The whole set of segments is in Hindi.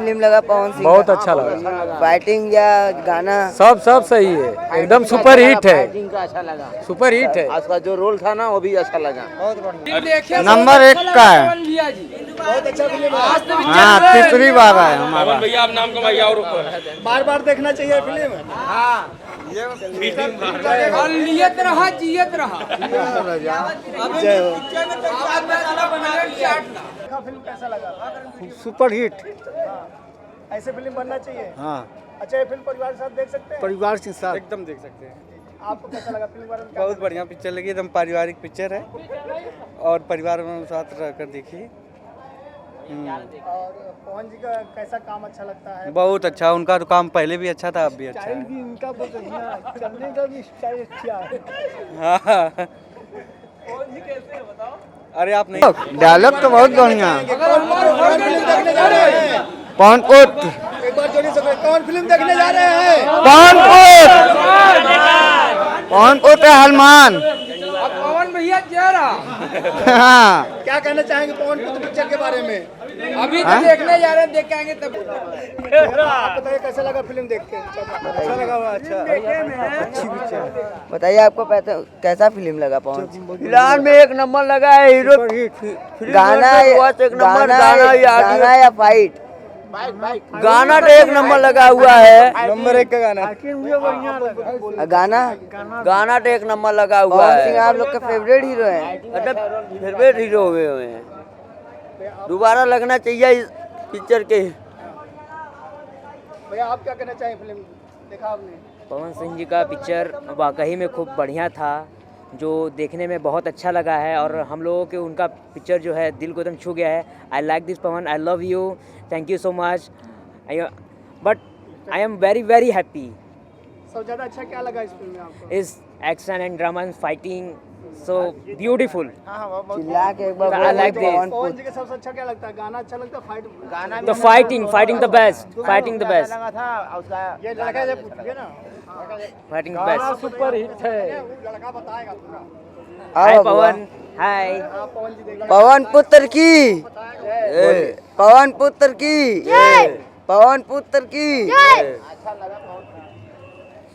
फिल्म लगा पवन सिंह बहुत का? अच्छा लगा। फाइटिंग या गाना? सब सही है, एकदम सुपर हिट है। फाइटिंग का अच्छा लगा, सुपर हिट है। उसका जो रोल था ना वो भी अच्छा लगा। नंबर 1 का है। बहुत अच्छा फिल्म है। हाँ, तीसरी बार है हमारा। भैया आप नाम कमाइए और बार बार देखना चाहिए फिल्म। लियत रहा जियत रहा। जय हो। फिल्म कैसा लगा? Super hit. ऐसे फिल्म बनना चाहिए। हाँ, अच्छा, ये फिल्म परिवार के साथ देख सकते हैं? परिवार के साथ एकदम देख सकते हैं। आपको कैसा लगा फिल्म के बारे में? क्या बहुत बढ़िया पिक्चर लगी, एकदम पारिवारिक पिक्चर है और परिवार में साथ रहकर देखिए। और पवन जी का कैसा काम अच्छा लगता है? बहुत अच्छा, उनका तो काम पहले भी अच्छा था, अब भी अच्छा स्टाइल है। भी उनका बहुत अच्छा, चलने का भी स्टाइल अच्छा है। हाँ। अरे आप नहीं, डायलॉग तो बहुत बढ़िया है। कौन फिल्म देखने जा रहे हैं? पवनपुत एक बार जोड़ी से कौन फिल्म देखने जा रहे हैं? पवनपुत है हनुमान। पवन भैया जा रहा। हाँ, क्या कहना चाहेंगे पवन पुत्र पिक्चर के बारे में? अभी तो देखने जा रहे हैं, देख के आएंगे तब। आप बताइए कैसा लगा फिल्म देख के? अच्छा लगा। अच्छा, अच्छी पिक्चर। बताइए आपको कैसा फिल्म लगा पवन सिंह? फिलहाल में एक नंबर लगा है। हीरो गाना गाना या फाइट? गाना तो एक नंबर लगा हुआ है। नंबर 1 का गाना। गाना तो एक नंबर लगा हुआ है। पवन सिंह आप लोग का फेवरेट हीरो है? मतलब फेवरेट हीरो हुए हैं। दोबारा लगना चाहिए इस पिक्चर के। भैया आप क्या कहना चाहें? फिल्म देखा आपने? पवन सिंह जी का पिक्चर वाकई में खूब बढ़िया था, जो देखने में बहुत अच्छा लगा है और हम लोगों के उनका पिक्चर जो है दिल को एकदम छू गया है। I like this Pawan, I love you, thank you so much, but I am very very happy. सबसे ज़्यादा अच्छा क्या लगा इस फिल्म में आपको? इस action and drama and fighting so beautiful. चिल्ला के एक बार I like this. पवन जी का सबसे अच्छा क्या लगता है? गाना अच्छा लगता है? फाइट? गाना the fighting the best, fighting the best, ये लड़का जब पूछिए ना, fighting the best. Super hit है। लड़का बताएगा पूरा। हाय पवन, हाय। हाँ, पवन जी देखिए। पवन पुत्र की, पवन पुत्र की, पवन पुत्र की।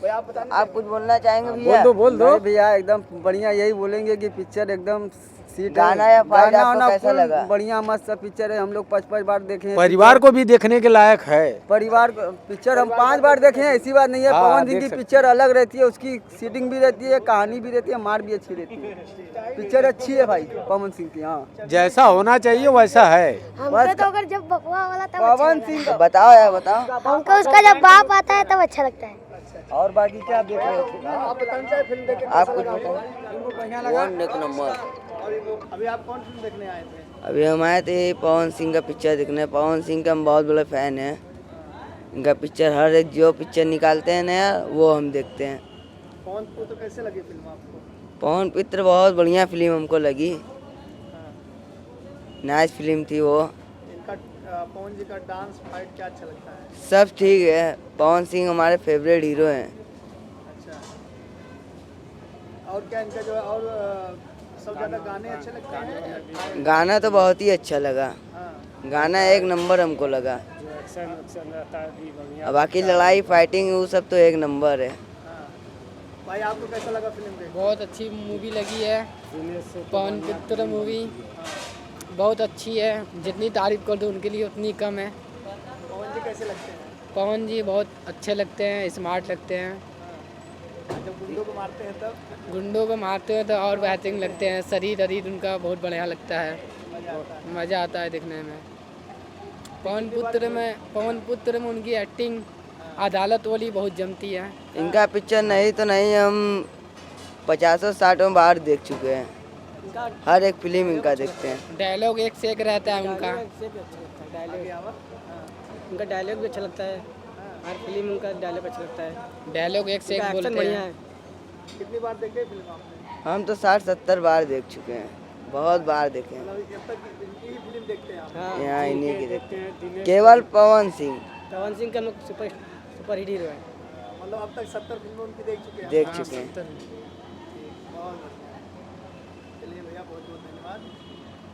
भैया आप बताइए। आप कुछ बोलना चाहेंगे भैया? बोल दो। नहीं भैया, एकदम बढ़िया। यही बोलेंगे कि पिक्चर एकदम सीट। गाना या फाइट आपको कैसा फुल लगा? बढ़िया मस्त सा पिक्चर है। हम लोग 5 बार देखे हैं। परिवार को भी देखने के लायक है। परिवार पिक्चर हम 5 बार देखे हैं, ऐसी बात नहीं है। हाँ, पवन सिंह देख की सकते पिक्चर अलग रहती है, उसकी सीटिंग भी रहती है, कहानी भी रहती है, मार भी अच्छी रहती है। पिक्चर अच्छी है भाई पवन सिंह की। हाँ, जैसा होना चाहिए वैसा है। हमको तो अगर जब बकुआ वाला तब पवन सिंह का। बताओ यार बताओ। हमको उसका जब बाप आता है तब अच्छा लगता है। और बाकी क्या देख रहे थे? आप बताना चाहिए फिल्म देख के आप कैसा कुछ लगा? बताओ। वन एक नंबर। अभी आप कौन फिल्म देखने आए थे? अभी हम आए थे पवन सिंह का पिक्चर देखने। पवन सिंह का हम बहुत बड़े फैन हैं। इनका पिक्चर हर एक जो पिक्चर निकालते हैं नया वो हम देखते हैं। पवन पुत्र कैसे लगी फिल्म आपको? पवन पुत्र बहुत बढ़िया फिल्म हमको लगी। नाइस फिल्म थी वो। इनका पवन जी का डांस फाइट क्या अच्छा लगता है? सब ठीक है। पवन सिंह हमारे फेवरेट हीरो हैं। अच्छा, और क्या इनका जो है और सब ज़्यादा गाने अच्छे लगते हैं? गाना तो बहुत ही अच्छा लगा। हाँ। गाना एक नंबर हमको लगा। अब बाकी लड़ाई फाइटिंग वो सब तो एक नंबर है। भाई आपको कैसा लगा फिल्म देख? बहुत अच्छी मूवी लगी है। पवन पुत्र मूवी बहुत अच्छी है। जितनी तारीफ कर दो उनके लिए उतनी कम है। पवन जी कैसे लगते हैं? पवन जी बहुत अच्छे लगते हैं, स्मार्ट लगते हैं। जब गुंडों को मारते हैं तब गुंडों को मारते हैं तो और बेहतरीन लगते हैं। शरीर उनका बहुत बढ़िया लगता है, मज़ा आता है देखने में। पवन पुत्र में उनकी एक्टिंग अदालत वाली बहुत जमती है। इनका पिक्चर नहीं तो नहीं हम 50-60 बार देख चुके हैं। हर एक फिल्म इनका देखते हैं। डायलॉग एक से एक रहता है उनका। उनका डायलॉग भी अच्छा लगता है, हर फिल्म उनका डायलॉग अच्छा लगता है। डायलॉग एक से एक बोलते हैं। कितनी बार देखे फिल्म आपने? हम तो 60-70 बार देख चुके हैं, बहुत बार देखे हैं। मतलब जब तक इनकी फिल्म देखते हैं आप? यहाँ इन्हीं की देखते हैं। केवल पवन सिंह का हम लोग सुपर हिट हीरो है। मतलब अब तक 70 फिल्में उनकी देख चुके हैं? देख चुके हैं। बहुत बढ़िया। चलिए भैया बहुत बहुत धन्यवाद।